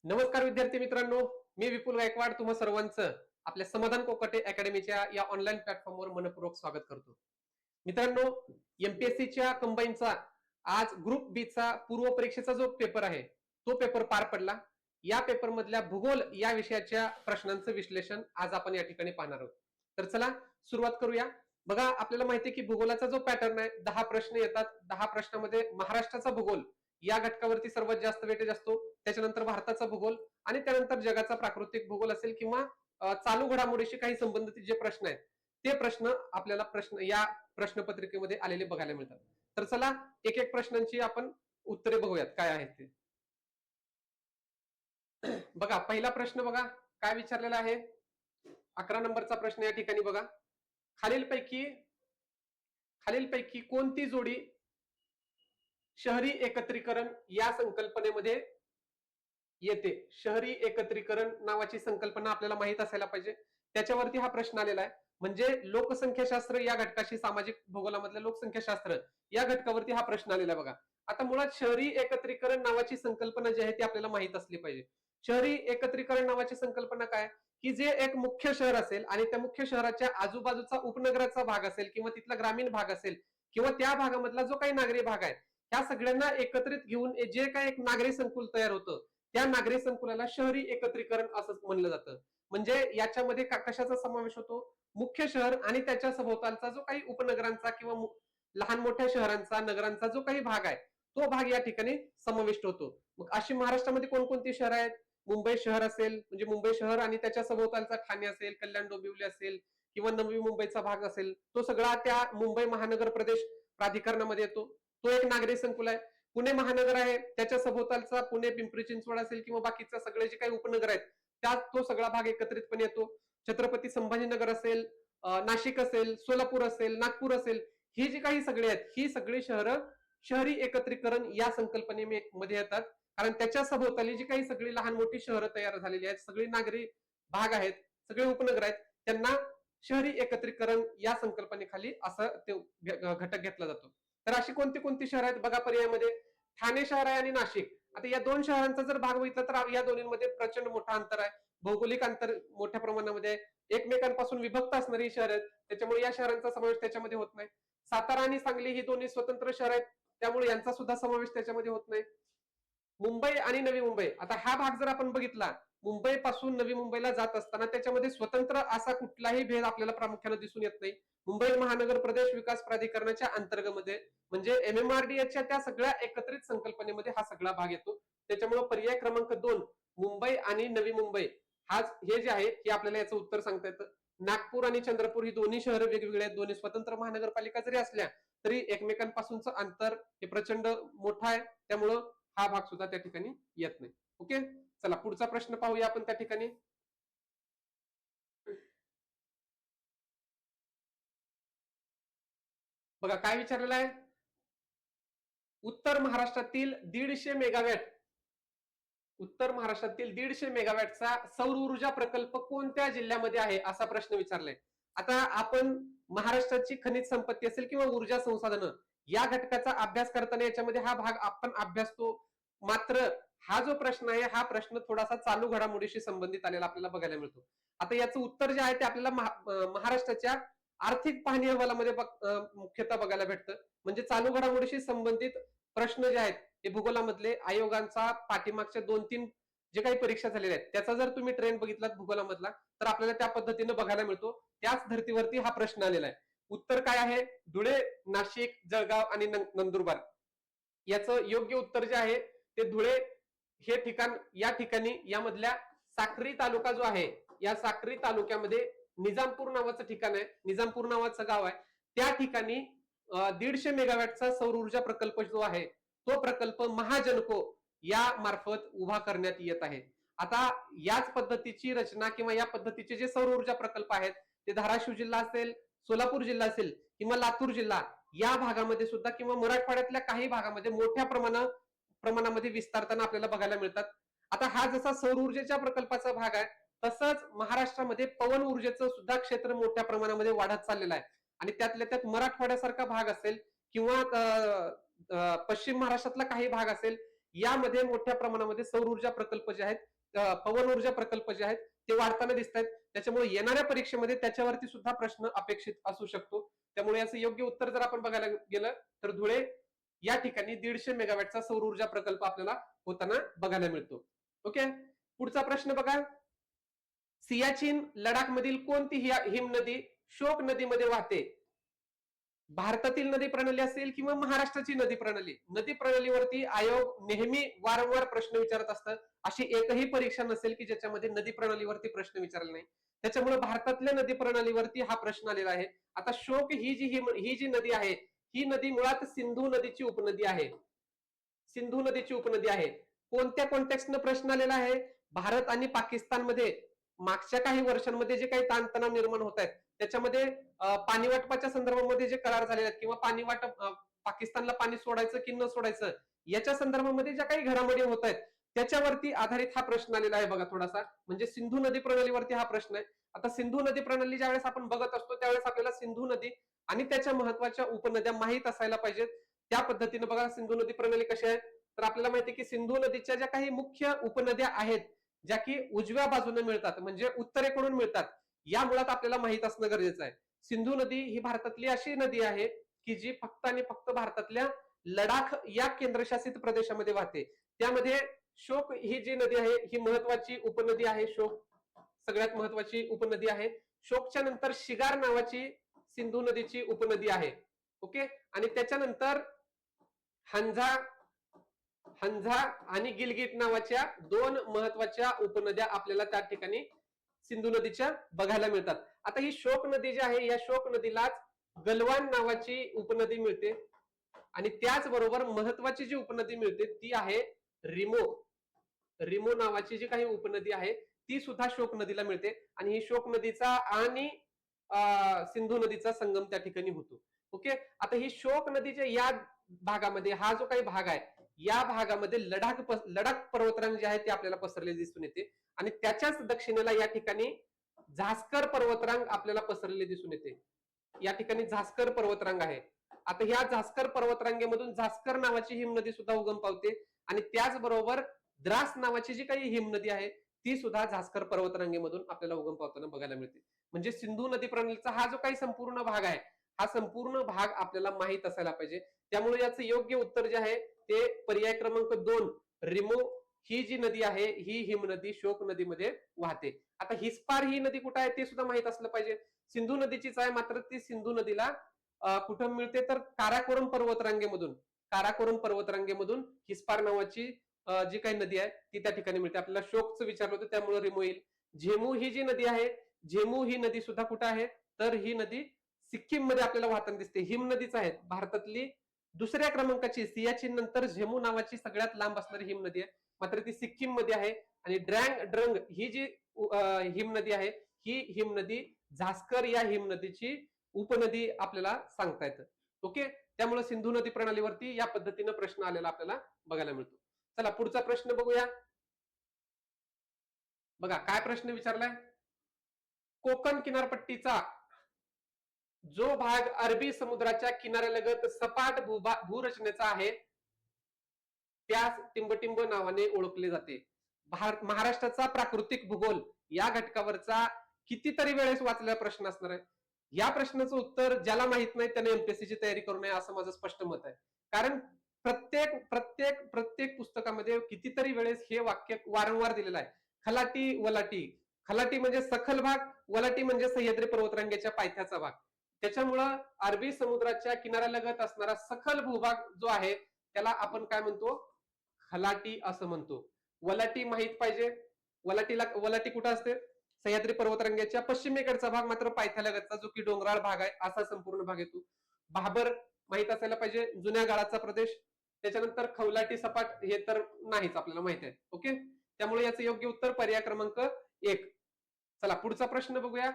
नमस्कार विद्यार्थी मित्रांनो, मी विपुल गायकवाड तुम्हा सर्वांचं आपल्या समाधान कोकाटे अकॅडमीच्या या ऑनलाईन प्लॅटफॉर्मवर मनपूर्वक स्वागत करतो. मित्रांनो, एमपीएससीच्या कंबाईनचा आज ग्रुप बी चा पूर्व परीक्षेचा जो पेपर आहे तो पेपर पार पडला. या पेपर मधल्या भूगोल या विषयाच्या प्रश्नांचं विश्लेषण आज आपण या ठिकाणी पाहणार आहोत. तर चला सुरुवात करूया. बघा, आपल्याला माहिती आहे की भूगोलाचा जो पॅटर्न आहे 10 प्रश्न येतात. 10 प्रश्नामध्ये महाराष्ट्राचा भूगोल या घटकावरती सर्वात जास्त वेटेज असतो. त्याच्यानंतर भारताचा भूगोल आणि त्यानंतर जगाचा प्राकृतिक भूगोल असेल किंवा चालू घडामोडीशी काही संबंधित जे प्रश्न आहेत ते प्रश्न आपल्याला या प्रश्नपत्रिकेमध्ये आलेले बघायला मिळतात. तर चला एक एक प्रश्नांची आपण उत्तरे बघूयात काय आहेत ते. बघा, पहिला प्रश्न बघा काय विचारलेला आहे. 11 नंबरचा प्रश्न या ठिकाणी बघा. खालीलपैकी खालीलपैकी कोणती जोडी शहरी एकत्रीकरण या संकल्पनेमध्ये येते? शहरी एकत्रीकरण नावाची संकल्पना आपल्याला माहित असायला पाहिजे. त्याच्यावरती हा प्रश्न आलेला आहे. म्हणजे लोकसंख्याशास्त्र या घटकाशी, सामाजिक भूगोलामधल्या लोकसंख्याशास्त्र या घटकावरती हा प्रश्न आलेला आहे बघा. आता मुळात शहरी एकत्रीकरण नावाची संकल्पना जी आहे ती आपल्याला माहित असली पाहिजे. शहरी एकत्रीकरण नावाची संकल्पना काय की जे एक मुख्य शहर असेल आणि त्या मुख्य शहराच्या आजूबाजूचा उपनगराचा भाग असेल किंवा तिथला ग्रामीण भाग असेल किंवा त्या भागामधला जो काही नागरी भाग आहे ह्या सगळ्यांना एकत्रित घेऊन जे काही एक नागरी संकुल तयार होतं त्या नागरी संकुलाला शहरी एकत्रीकरण असं म्हणलं जातं. म्हणजे याच्यामध्ये कशाचा समावेश होतो? मुख्य शहर आणि त्याच्या सभोवतालचा जो काही उपनगरांचा किंवा लहान मोठ्या शहरांचा, नगरांचा जो काही भाग आहे तो भाग या ठिकाणी समाविष्ट होतो. मग अशी महाराष्ट्रामध्ये कोणकोणती शहर आहेत? मुंबई शहर असेल, म्हणजे मुंबई शहर आणि त्याच्या सभोवतालचा ठाणे असेल, कल्याण डोंबिवली असेल किंवा नवी मुंबईचा भाग असेल, तो सगळा त्या मुंबई महानगर प्रदेश प्राधिकरणामध्ये येतो. तो एक नागरी संकुल आहे. पुणे महानगर आहे, त्याच्या सभोवतालचा पुणे, पिंपरी चिंचवड असेल किंवा बाकीचे सगळे जे काही उपनगर आहेत त्यात तो सगळा भाग एकत्रितपणे येतो. छत्रपती संभाजीनगर असेल, नाशिक असेल, सोलापूर असेल, नागपूर असेल, ही जी काही सगळे आहेत ही सगळी शहरं शहरी एकत्रीकरण या संकल्पनेमध्ये येतात. कारण त्याच्या सभोवताली जी काही सगळी लहान मोठी शहरं तयार झालेली आहेत, सगळी नागरी भाग आहेत, सगळे उपनगर आहेत, त्यांना शहरी एकत्रीकरण या संकल्पनेखाली असं ते घटक घेतला जातो. तर अशी कोणती कोणती शहर आहेत बघा पर्यायामध्ये. ठाणे शहर आहे आणि नाशिक. आता या दोन शहरांचा जर भाग बघितला तर या दोन्हीमध्ये प्रचंड मोठा अंतर आहे. भौगोलिक अंतर मोठ्या प्रमाणामध्ये आहे. एकमेकांपासून विभक्त असणारी शहर आहेत, त्याच्यामुळे या शहरांचा समावेश त्याच्यामध्ये होत नाही. सातारा आणि सांगली ही दोन्ही स्वतंत्र शहर आहेत, त्यामुळे यांचा सुद्धा समावेश त्याच्यामध्ये होत नाही. मुंबई आणि नवी मुंबई, आता हा भाग जर आपण बघितला, मुंबई पासून नवी मुंबईला जात असताना त्याच्यामध्ये स्वतंत्र असा कुठलाही भेद आपल्याला प्रामुख्याने दिसून येत नाही. मुंबई महानगर प्रदेश विकास प्राधिकरणाच्या अंतर्गत म्हणजे एमएमआरडीएच्या त्या सगळ्या एकत्रित संकल्पनेमध्ये हा सगळा भाग येतो. त्याच्यामुळे पर्याय क्रमांक 2 मुंबई आणि नवी मुंबई हे जे आहे हे आपल्याला याचं उत्तर सांगता येतं. नागपूर आणि चंद्रपूर ही दोन्ही शहरं वेगवेगळे आहेत, दोन्ही स्वतंत्र महानगरपालिका जरी असल्या तरी एकमेकांपासूनचं अंतर हे प्रचंड मोठं आहे, त्यामुळं हा भाग सुद्धा त्या ठिकाणी येत नाही. ओके, चला पुढचा प्रश्न पाहूया आपण त्या ठिकाणी. बघा काय विचारलेलं आहे. उत्तर महाराष्ट्रातील 150 मेगावॅटचा सौर ऊर्जा प्रकल्प कोणत्या जिल्ह्यामध्ये आहे असा प्रश्न विचारलाय. आता आपण महाराष्ट्राची खनिज संपत्ती असेल किंवा ऊर्जा संसाधनं या घटकाचा अभ्यास करताना याच्यामध्ये हा भाग आपण अभ्यासतो. मात्र हा जो प्रश्न आहे हा प्रश्न थोडासा चालू घडामोडीशी संबंधित आलेला आपल्याला बघायला मिळतो. आता याचं उत्तर जे आहे ते आपल्याला महाराष्ट्राच्या आर्थिक पाहणी अहवालामध्ये मुख्यतः बघायला भेटतं. म्हणजे चालू घडामोडीशी संबंधित प्रश्न जे आहेत हे भूगोलामधले आयोगांचा पाठीमागच्या 2-3 जे काही परीक्षा झालेल्या आहेत त्याचा जर तुम्ही ट्रेंड बघितलात भूगोलामधला तर आपल्याला त्या पद्धतीने बघायला मिळतो. त्याच धर्तीवरती हा प्रश्न आलेला आहे. उत्तर काय आहे? धुळे, नाशिक, जळगाव आणि नंदुरबार. याचं योग्य उत्तर जे आहे ते धुळे हे ठिकाण, या ठिकाणी यामधल्या साक्री तालुका जो आहे या साक्री तालुक्यामध्ये निजामपूर नावाचं ठिकाण आहे, निजामपूर नावाचं गाव आहे, त्या ठिकाणी 150 मेगावॅटचा सौर ऊर्जा प्रकल्प जो आहे तो प्रकल्प महाजनको या मार्फत उभा करण्यात येत आहे. आता याच पद्धतीची रचना किंवा या पद्धतीचे जे सौर ऊर्जा प्रकल्प आहेत ते धाराशिव जिल्हा असेल, सोलापूर जिल्हा असेल किंवा लातूर जिल्हा या भागामध्ये सुद्धा किंवा मराठवाड्यातल्या काही भागामध्ये मोठ्या प्रमाणामध्ये विस्तारताना आपल्याला बघायला मिळतात. आता हा जसा सौर ऊर्जेच्या प्रकल्पाचा भाग आहे तसंच महाराष्ट्रामध्ये पवन ऊर्जेचं सुद्धा क्षेत्र मोठ्या प्रमाणामध्ये वाढत चाललेलं आहे. आणि त्यातल्या त्यात मराठवाड्यासारखा भाग असेल किंवा पश्चिम महाराष्ट्रातला काही भाग असेल यामध्ये मोठ्या प्रमाणामध्ये सौर ऊर्जा प्रकल्प जे आहेत, पवन ऊर्जा प्रकल्प जे आहेत ते वाढताना दिसत आहेत. त्याच्यामुळे येणाऱ्या परीक्षेमध्ये त्याच्यावरती सुद्धा प्रश्न अपेक्षित असू शकतो. त्यामुळे याचं योग्य उत्तर जर आपण बघायला गेलं तर धुळे या ठिकाणी 150 मेगावॅटचा सौर ऊर्जा प्रकल्प आपल्याला होताना बघायला मिळतो. ओके, पुढचा प्रश्न बघा. सियाचीन लडाख मधील कोणती हिम नदी शोक नदीमध्ये वाहते? भारतातील नदी प्रणाली असेल किंवा महाराष्ट्राची नदी प्रणाली. नदी प्रणालीवरती आयोग नेहमी वारंवार प्रश्न विचारत असतात. अशी एकही परीक्षा नसेल की ज्याच्यामध्ये नदी प्रणालीवरती प्रश्न विचारले नाही. त्याच्यामुळे भारतातल्या नदी प्रणालीवरती हा प्रश्न आलेला आहे. आता शोक ही जी नदी आहे, ही नदी मुळात सिंधू नदीची उपनदी आहे. सिंधू नदीची उपनदी आहे. कोणत्या कॉन्टेक्स्टनं प्रश्न आलेला आहे? भारत आणि पाकिस्तानमध्ये मागच्या काही वर्षांमध्ये जे काही ताणतणाव निर्माण होत आहेत त्याच्यामध्ये पाणी वाटपाच्या संदर्भामध्ये जे करार झालेले आहेत किंवा पाणी वाटप पाकिस्तानला पाणी सोडायचं की न सोडायचं याच्या संदर्भामध्ये ज्या काही घडामोडी होत आहेत त्याच्यावरती आधारित हा प्रश्न आलेला आहे बघा थोडासा. म्हणजे सिंधू नदी प्रणालीवरती हा प्रश्न आहे. आता सिंधू नदी प्रणाली ज्यावेळेस आपण बघत असतो त्यावेळेस आपल्याला सिंधू नदी आणि त्याच्या महत्वाच्या उपनद्या माहीत असायला पाहिजेत. त्या पद्धतीने बघा सिंधू नदी प्रणाली कशी आहे तर आपल्याला माहिती आहे की सिंधू नदीच्या ज्या काही मुख्य उपनद्या आहेत ज्या की उजव्या बाजूने मिळतात म्हणजे उत्तरेकडून मिळतात, या मुळात आपल्याला माहित असणं गरजेचं आहे. सिंधू नदी ही भारतातली अशी नदी आहे की जी फक्त आणि फक्त भारतातल्या लडाख या केंद्रशासित प्रदेशामध्ये वाहते. त्यामध्ये शोक ही जी नदी आहे ही महत्वाची उपनदी आहे. शोक सगळ्यात महत्वाची उपनदी आहे. शोकच्या नंतर शिगार नावाची सिंधू नदीची उपनदी आहे. ओके, आणि त्याच्यानंतर हंझा आणि गिलगिट नावाच्या दोन महत्वाच्या उपनद्या आपल्याला त्या ठिकाणी सिंधू नदीच्या बघायला मिळतात. आता ही शोक नदी जी आहे या शोक नदीलाच गलवान नावाची उपनदी मिळते आणि त्याचबरोबर महत्वाची जी उपनदी मिळते ती आहे रिमो नावाची जी काही उपनदी आहे ती सुद्धा शोक नदीला मिळते आणि ही शोक नदीचा आणि सिंधू नदीचा संगम त्या ठिकाणी होतो. ओके, आता ही शोक नदीच्या या भागामध्ये हा जो काही भाग आहे या भागामध्ये लडाख पर्वतरांग जे आहे ते आपल्याला पसरलेले दिसून येते आणि त्याच्याच दक्षिणेला या ठिकाणी झास्कर पर्वतरांग आपल्याला पसरलेले दिसून येते. या ठिकाणी झास्कर पर्वतरांग आहे. आता ह्या झास्कर पर्वतरांगेमधून झास्कर नावाची हिमनदी सुद्धा उगम पावते आणि त्याचबरोबर द्रास नावाची जी काही हिमनदी आहे ती सुद्धा झास्कर पर्वतरांगेमधून आपल्याला उगम पावताना बघायला मिळते. म्हणजे सिंधू नदी प्रणालीचा हा जो काही संपूर्ण भाग आहे हा संपूर्ण भाग आपल्याला माहित असायला पाहिजे. त्यामुळे याचं योग्य उत्तर जे आहे ते पर्याय क्रमांक 2 रिमो ही जी नदी आहे ही हिमनदी शोक नदीमध्ये वाहते. आता हिस्पार ही नदी कुठे आहे ते सुद्धा माहित असलं पाहिजे. सिंधू नदीचीच आहे मात्र ती सिंधू नदीला कुठं मिळते तर काराकोरम पर्वतरांगेमधून हिस्पार नावाची जी काही नदी आहे ती त्या ठिकाणी मिळते. आपल्याला शोकचं विचारलं होतं त्यामुळे रिमो येईल. झेमू ही जी नदी आहे झेमू ही नदी सुद्धा कुठे आहे तर ही नदी सिक्कीम मध्ये आपल्याला वाहताना दिसते. हिम नदीच आहेत. भारतातली दुसऱ्या क्रमांकाची सियाचीन नंतर झेमू नावाची सगळ्यात लांब असणारी हिम नदी आहे मात्र ती सिक्कीम मध्ये आहे. आणि ड्रंग ही जी हिम नदी आहे ही हिम नदी झास्कर या हिम नदीची उपनदी आपल्याला सांगता येतं. ओके, त्यामुळे सिंधू नदी प्रणालीवरती या पद्धतीनं प्रश्न आलेला आपल्याला बघायला मिळतो. चला पुढचा प्रश्न बघूया. बघा काय प्रश्न विचारलाय. कोकण किनारपट्टीचा जो भाग अरबी समुद्राच्या किनाऱ्यालगत सपाट भूरचनेचा आहे त्यास टिंबटिंब नावाने ओळखले जाते. महाराष्ट्राचा प्राकृतिक भूगोल या घटकावरचा कितीतरी वेळेस वाचलेला प्रश्न असणार आहे. या प्रश्नाचं उत्तर ज्याला माहित नाही त्याने एमपीएससी ची तयारी करू नये असं माझं स्पष्ट मत आहे. कारण प्रत्येक पुस्तकामध्ये कितीतरी वेळेस हे वाक्य वारंवार दिलेलं आहे. खलाटी वलाटी. खलाटी म्हणजे सखल भाग, वलाटी म्हणजे सह्याद्री पर्वतरांगेच्या पायथ्याचा भाग. त्याच्यामुळं अरबी समुद्राच्या किनाऱ्यालगत असणारा सखल भूभाग जो आहे त्याला आपण काय म्हणतो खलाटी असं म्हणतो. वलाटी माहित पाहिजे. वलाटी कुठं असते सह्याद्री पर्वतरांगेच्या पश्चिमेकडचा भाग मात्र पायथ्यालगतचा जो की डोंगराळ भाग आहे असा संपूर्ण भाग येतो. भाबर माहित असायला पाहिजे जुन्या गाळाचा प्रदेश. त्याच्यानंतर खवलाटी सपाट हे तर नाहीच आपल्याला माहित आहे. ओके, त्यामुळे याचं योग्य उत्तर पर्याय क्रमांक 1. चला पुढचा प्रश्न बघूया.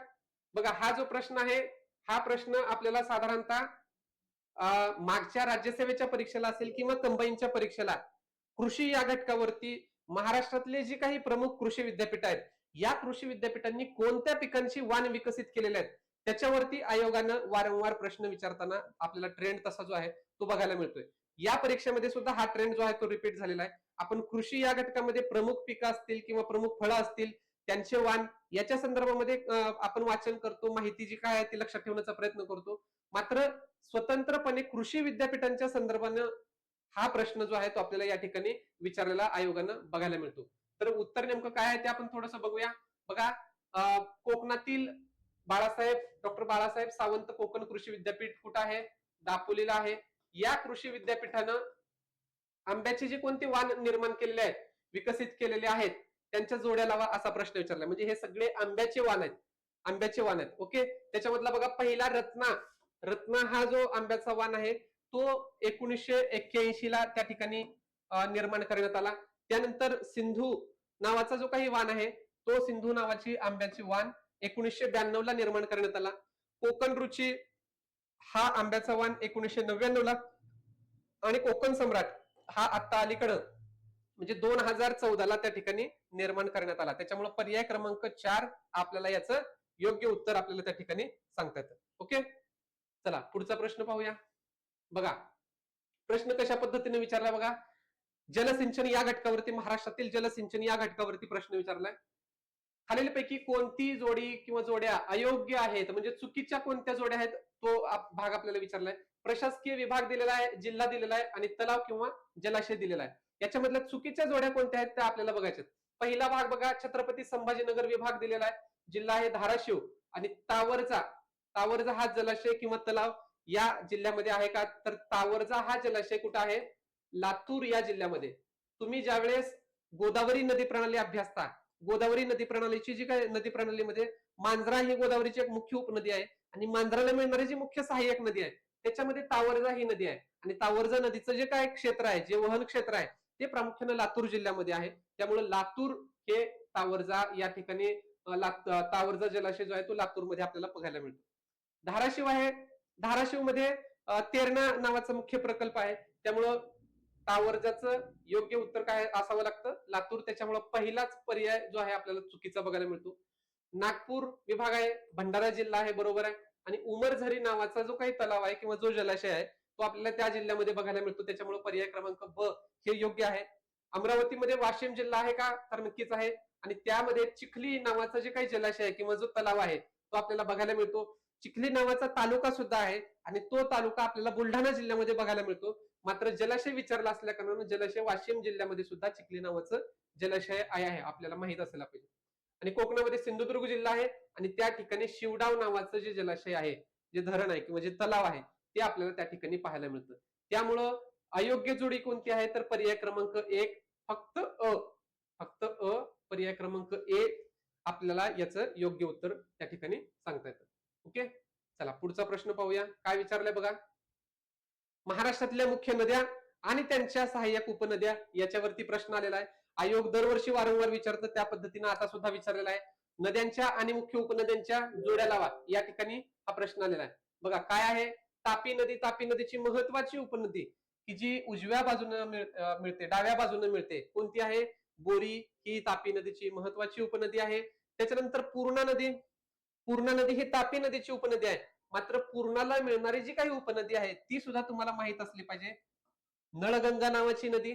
बघा हा जो प्रश्न आहे हा प्रश्न आपल्याला साधारणतः मागच्या राज्यसेवेच्या परीक्षेला असेल किंवा कंबाईनच्या परीक्षेला कृषी या घटकावरती महाराष्ट्रातले जी काही प्रमुख कृषी विद्यापीठ आहेत या कृषी विद्यापीठांनी कोणत्या पिकांची वाण विकसित केलेल्या आहेत त्याच्यावरती आयोगानं वारंवार प्रश्न विचारताना आपल्याला ट्रेंड तसा जो आहे तो बघायला मिळतोय. या परीक्षेमध्ये सुद्धा हा ट्रेंड जो आहे तो रिपीट झालेला आहे. आपण कृषी या घटकामध्ये प्रमुख पिकं असतील किंवा प्रमुख फळं असतील त्यांचे वाण याच्या संदर्भामध्ये आपण वाचन करतो, माहिती जी काय आहे ती लक्षात ठेवण्याचा प्रयत्न करतो. मात्र स्वतंत्रपणे कृषी विद्यापीठांच्या संदर्भानं हा प्रश्न जो आहे तो आपल्याला या ठिकाणी विचारलेला आयोगानं बघायला मिळतो. तर उत्तर नेमकं काय आहे ते आपण थोडंसं बघूया. बघा, कोकणातील डॉक्टर बाळासाहेब सावंत कोकण कृषी विद्यापीठ कुठं आहे? दापोलीला आहे. या कृषी विद्यापीठानं आंब्याचे जे कोणते वाण निर्माण केलेले आहेत, विकसित केलेले आहेत, त्यांच्या जोड्या लावा असा प्रश्न विचारला. म्हणजे हे सगळे आंब्याचे वाण आहेत. आंब्याचे वाण आहेत. ओके, त्याच्यामधला बघा पहिला रत्ना हा जो आंब्याचा वाण आहे तो 1981 ला त्या ठिकाणी निर्माण करण्यात आला. त्यानंतर सिंधू नावाचा जो काही वाण आहे तो सिंधू नावाची आंब्याची वाण 1992 ला निर्माण करण्यात आला. कोकण रुची हा आंब्याचा वाण 1999 ला आणि कोकण सम्राट हा आता अलीकडं म्हणजे 2014 ला त्या ठिकाणी निर्माण करण्यात आला. त्याच्यामुळे पर्याय क्रमांक 4 आपल्याला याचं योग्य उत्तर आपल्याला त्या ठिकाणी सांगता येतं. ओके, चला पुढचा प्रश्न पाहूया. बघा, प्रश्न कशा पद्धतीने विचारला बघा. जलसिंचन या घटकावरती, महाराष्ट्रातील जलसिंचन या घटकावरती प्रश्न विचारलाय. खालीलपैकी कोणती जोडी किंवा जोड्या अयोग्य आहेत, म्हणजे चुकीच्या कोणत्या जोड्या आहेत तो भाग आपल्याला विचारलाय. प्रशासकीय विभाग दिलेला आहे, जिल्हा दिलेला आहे आणि तलाव किंवा जलाशय दिलेला आहे. याच्यामधल्या चुकीच्या जोड्या कोणत्या आहेत त्या आपल्याला बघायच्या. पहिला भाग बघा, छत्रपती संभाजीनगर विभाग दिलेला आहे, जिल्हा आहे धाराशिव आणि तावरजा हा जलाशय किंवा तलाव या जिल्ह्यामध्ये आहे का? तर तावरजा हा जलाशय कुठं आहे? लातूर या जिल्ह्यामध्ये. तुम्ही ज्यावेळेस गोदावरी नदी प्रणाली अभ्यासता, गोदावरी नदी प्रणालीची जी काय नदी प्रणालीमध्ये मांजरा ही गोदावरीची एक मुख्य उपनदी आहे आणि मांजराला मिळणारी जी मुख्य सहाय्यक नदी आहे त्याच्यामध्ये तावरजा ही नदी आहे. आणि तावरजा नदीचं जे काय क्षेत्र आहे, जे वहन क्षेत्र आहे ते प्रामुख्याने लातूर जिल्ह्यामध्ये आहे. त्यामुळे लातूर हे तावरजा या ठिकाणी तावरजा जलाशय जो आहे तो लातूरमध्ये आपल्याला बघायला मिळतो. धाराशिव आहे, धाराशिव मध्ये तेरणा नावाचा मुख्य प्रकल्प आहे. त्यामुळं तावरजाचं योग्य उत्तर काय असावं लागतं? लातूर. त्याच्यामुळे पहिलाच पर्याय जो आहे आपल्याला चुकीचा बघायला मिळतो. नागपूर विभाग आहे, भंडारा जिल्हा आहे, बरोबर आहे. आणि उमरझरी नावाचा जो काही तलाव आहे किंवा जो जलाशय आहे तो आपल्याला त्या जिल्ह्यामध्ये बघायला मिळतो. त्याच्यामुळे पर्याय क्रमांक ब हे योग्य आहे. अमरावतीमध्ये वाशिम जिल्हा आहे का? तर नक्कीच आहे. आणि त्यामध्ये चिखली नावाचा जे काही जलाशय आहे किंवा जो तलाव आहे तो आपल्याला बघायला मिळतो. चिखली नावाचा तालुका सुद्धा आहे आणि तो तालुका आपल्याला बुलढाणा जिल्ह्यामध्ये बघायला मिळतो. मात्र जलाशय विचारला असल्या कारणानं जलाशय वाशिम जिल्ह्यामध्ये सुद्धा चिखली नावाचं जलाशय आहे, आपल्याला माहित असायला पाहिजे. आणि कोकणामध्ये सिंधुदुर्ग जिल्हा आहे आणि त्या ठिकाणी शिवडाव नावाचं जे जलाशय आहे, जे धरण आहे किंवा जे तलाव आहे ते आपल्याला त्या ठिकाणी पाहायला मिळतं. त्यामुळं अयोग्य जोडी कोणती आहे? तर पर्याय क्रमांक 1 फक्त अ पर्याय क्रमांक ए आपल्याला याचं योग्य उत्तर त्या ठिकाणी सांगता येतं. ओके, चला पुढचा प्रश्न पाहूया. काय विचारलंय बघा. महाराष्ट्रातल्या मुख्य नद्या आणि त्यांच्या सहाय्यक उपनद्या याच्यावरती प्रश्न आलेला आहे. आयोग दरवर्षी वारंवार विचारतं, त्या पद्धतीनं आता सुद्धा विचारलेला आहे. नद्यांच्या आणि मुख्य उपनद्यांच्या जोड्या लावा या ठिकाणी हा प्रश्न आलेला आहे. बघा काय आहे? तापी नदी, तापी नदीची महत्वाची उपनदी की जी उजव्या बाजूने मिळते, डाव्या बाजूने मिळते, कोणती आहे? बोरी ही तापी नदीची महत्वाची उपनदी आहे. त्याच्यानंतर पूर्णा नदी ही तापी नदीची उपनदी आहे. मात्र पूर्णाला मिळणारी जी काही उपनदी आहे ती सुद्धा तुम्हाला माहित असली पाहिजे. नळगंगा नावाची नदी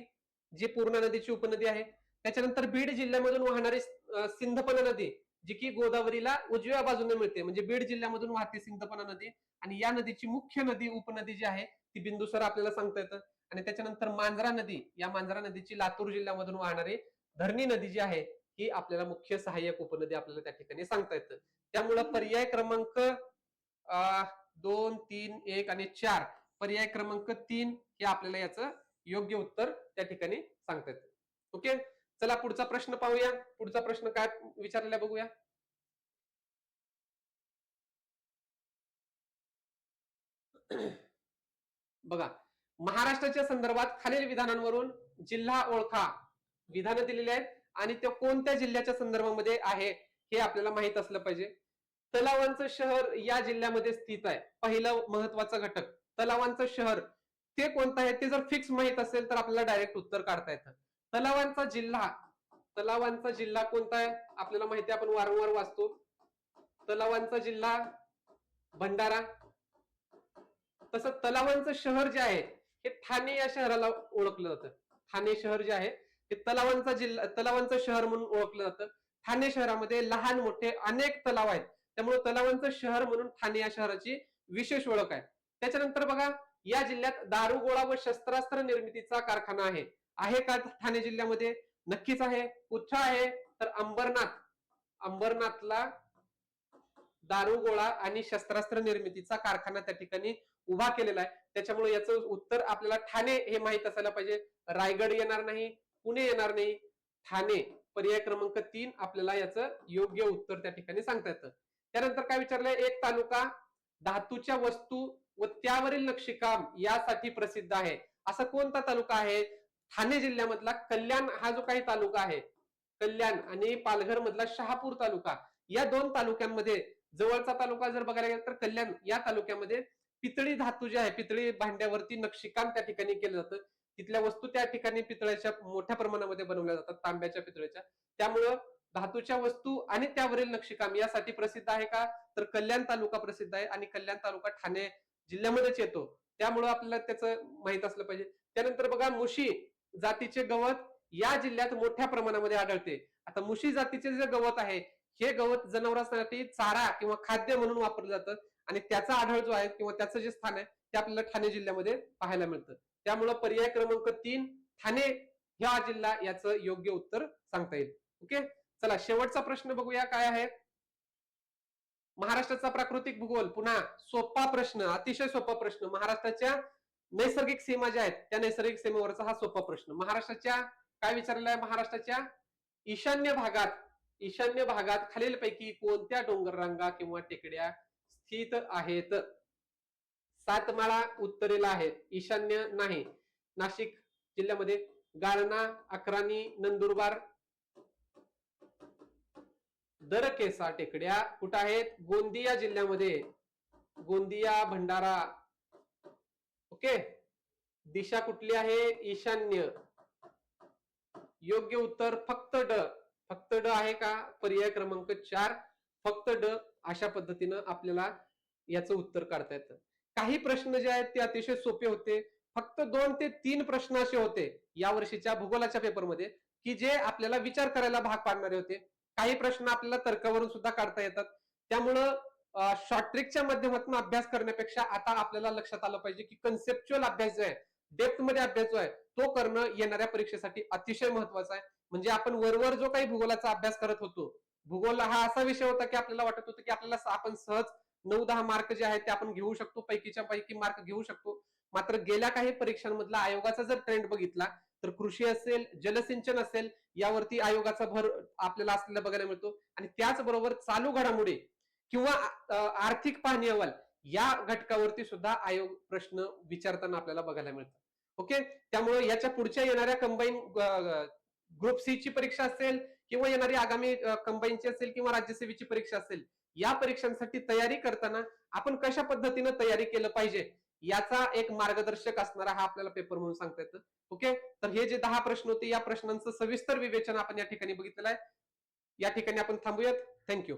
जी पूर्णा नदीची उपनदी आहे. त्याच्यानंतर बीड जिल्ह्यामधून वाहणारी सिंधपना नदी जी की गोदावरीला उजव्या बाजूने मिळते, म्हणजे बीड जिल्ह्यामधून वाहते सिंधपना नदी. आणि या नदीची मुख्य उपनदी जी आहे ती बिंदुसर आपल्याला सांगता येतं. आणि त्याच्यानंतर मांजरा नदी, या मांजरा नदीची लातूर जिल्ह्यामधून वाहणारी धरणी नदी जी आहे ही आपल्याला मुख्य सहाय्यक उपनदी आपल्याला त्या ठिकाणी सांगता येतं. त्यामुळं पर्याय क्रमांक 2, 3, 1 आणि 4 पर्याय क्रमांक 3 हे आपल्याला याचं योग्य उत्तर त्या ठिकाणी सांगता येतं. ओके, चला पुढचा प्रश्न पाहूया. पुढचा प्रश्न काय विचारलेला बघूया. बघा, महाराष्ट्राच्या संदर्भात खालील विधानांवरून जिल्हा ओळखा. विधानं दिलेली आहेत आणि ते कोणत्या जिल्ह्याच्या संदर्भामध्ये आहे हे आपल्याला माहित असलं पाहिजे. तलावांचं शहर या जिल्ह्यामध्ये स्थित आहे. पहिलं महत्वाचा घटक तलावांचं शहर ते कोणतं आहे ते जर फिक्स माहित असेल तर आपल्याला डायरेक्ट उत्तर काढता येतं. तलावांचा जिल्हा कोणता आहे आपल्याला माहिती आहे, आपण वारंवार वाचतो. तलावांचा जिल्हा भंडारा. तसं तलावांचं शहर जे आहे हे ठाणे या शहराला ओळखलं जातं. ठाणे शहर जे आहे ते तलावांचं शहर म्हणून ओळखलं जातं. ठाणे शहरामध्ये लहान मोठे अनेक तलाव आहेत, त्यामुळे तलावांचं शहर म्हणून ठाणे या शहराची विशेष ओळख आहे. त्याच्यानंतर बघा, या जिल्ह्यात दारुगोळा व शस्त्रास्त्र निर्मितीचा कारखाना आहे का ठाणे जिल्ह्यामध्ये? नक्कीच आहे. कुठं आहे? तर अंबरनाथला दारुगोळा आणि शस्त्रास्त्र निर्मितीचा कारखाना त्या ठिकाणी उभा केलेला आहे. त्याच्यामुळे याचं उत्तर आपल्याला ठाणे हे माहित असायला पाहिजे. रायगड येणार नाही, पुणे येणार नाही, ठाणे पर्याय क्रमांक 3 आपल्याला याचं योग्य उत्तर त्या ठिकाणी सांगता येतं. त्यानंतर काय विचारलंय? एक तालुका धातूच्या वस्तू व त्यावरील नक्षीकाम यासाठी प्रसिद्ध आहे. असा कोणता तालुका आहे? ठाणे जिल्ह्यामधला कल्याण हा जो काही तालुका आहे, कल्याण आणि पालघर मधला शहापूर तालुका, या दोन तालुक्यांमध्ये जवळचा तालुका जर बघायला गेला तर कल्याण या तालुक्यामध्ये पितळी धातू जे आहे, पितळी भांड्यावरती नक्षीकाम त्या ठिकाणी केलं जातं. तिथल्या वस्तू त्या ठिकाणी पितळ्याच्या मोठ्या प्रमाणामध्ये बनवल्या जातात, तांब्याच्या, पितळेच्या. त्यामुळं धातूच्या वस्तू आणि त्यावरील नक्षीकाम यासाठी प्रसिद्ध आहे का? तर कल्याण तालुका प्रसिद्ध आहे आणि कल्याण तालुका ठाणे जिल्ह्यामध्येच येतो. त्यामुळं आपल्याला त्याचं माहित असलं पाहिजे. त्यानंतर बघा, मुशी जातीचे गवत या जिल्ह्यात मोठ्या प्रमाणामध्ये आढळते. आता मुशी जातीचे जे गवत आहे, हे गवत जनावरांसाठी चारा किंवा खाद्य म्हणून वापरलं जातं आणि त्याचा आढळ जो आहे किंवा त्याचं जे स्थान आहे ते आपल्याला ठाणे जिल्ह्यामध्ये पाहायला मिळतं. त्यामुळे पर्याय क्रमांक 3 ठाणे ह्या जिल्हा याचं योग्य उत्तर सांगता येईल. ओके, चला शेवटचा प्रश्न बघूया काय आहे. महाराष्ट्राचा प्राकृतिक भूगोल, पुन्हा सोपा प्रश्न, अतिशय सोपा प्रश्न. महाराष्ट्राच्या नैसर्गिक सीमा ज्या आहेत त्या नैसर्गिक सीमेवरचा हा सोपा प्रश्न. महाराष्ट्राच्या काय विचारलेला आहे? महाराष्ट्राच्या ईशान्य भागात खालीलपैकी कोणत्या डोंगर रांगा किंवा टेकड्या स्थित आहेत? सातमाळा उत्तरेला आहे, ईशान्य नाही. नाशिक जिल्ह्यामध्ये गाळणा, अक्राणी, नंदुरबार, दरकेसा टेकड्या कुठं आहेत? गोंदिया जिल्ह्यामध्ये, गोंदिया, भंडारा. ओके, दिशा कुठली आहे? ईशान्य. योग्य उत्तर फक्त ड आहे का? पर्याय क्रमांक 4 फक्त ड. अशा पद्धतीनं आपल्याला याचं उत्तर काढता येतं. काही प्रश्न जे आहेत ते अतिशय सोपे होते. फक्त 2 ते 3 प्रश्न असे होते या वर्षीच्या भूगोलाच्या पेपरमध्ये की जे आपल्याला विचार करायला भाग पाडणारे होते. काही प्रश्न आपल्याला तर्कावरून सुद्धा काढता येतात. त्यामुळं शॉर्ट ट्रिकच्या माध्यमातून अभ्यास करण्यापेक्षा आता आपल्याला लक्षात आलं पाहिजे की कन्सेप्च्युअल अभ्यास जो आहे, डेप्थ मध्ये अभ्यास जो आहे तो करणं येणाऱ्या परीक्षेसाठी अतिशय महत्वाचं आहे. म्हणजे आपण वरवर जो काही भूगोलाचा अभ्यास करत होतो, भूगोल हा असा विषय होता की आपल्याला वाटत होतं की आपल्याला आपण सहज 9-10 मार्क जे आहेत ते आपण घेऊ शकतो, पैकीच्या पैकी मार्क घेऊ शकतो. मात्र गेल्या काही परीक्षांमधला आयोगाचा जर ट्रेंड बघितला तर कृषी असेल, जलसिंचन असेल, यावरती आयोगाचा भर आपल्याला असलेला बघायला मिळतो. आणि त्याचबरोबर चालू घडामोडी किंवा आर्थिक पाहणी अहवाल या घटकावरती सुद्धा आयोग प्रश्न विचारताना आपल्याला बघायला मिळतात. ओके, त्यामुळे याच्या पुढच्या येणाऱ्या कंबाईन ग्रुप सी ची परीक्षा असेल किंवा येणारी आगामी कंबाईनची असेल किंवा राज्यसेवेची परीक्षा असेल, या परीक्षांसाठी तयारी करताना आपण कशा पद्धतीने तयारी केलं पाहिजे याचा एक मार्गदर्शक असणारा हा आपल्याला पेपर म्हणून सांगता येतं. ओके, तर हे जे 10 प्रश्न होते या प्रश्नांचं सविस्तर विवेचन आपण या ठिकाणी बघितलेलं आहे. या ठिकाणी आपण थांबूयात. थँक्यू.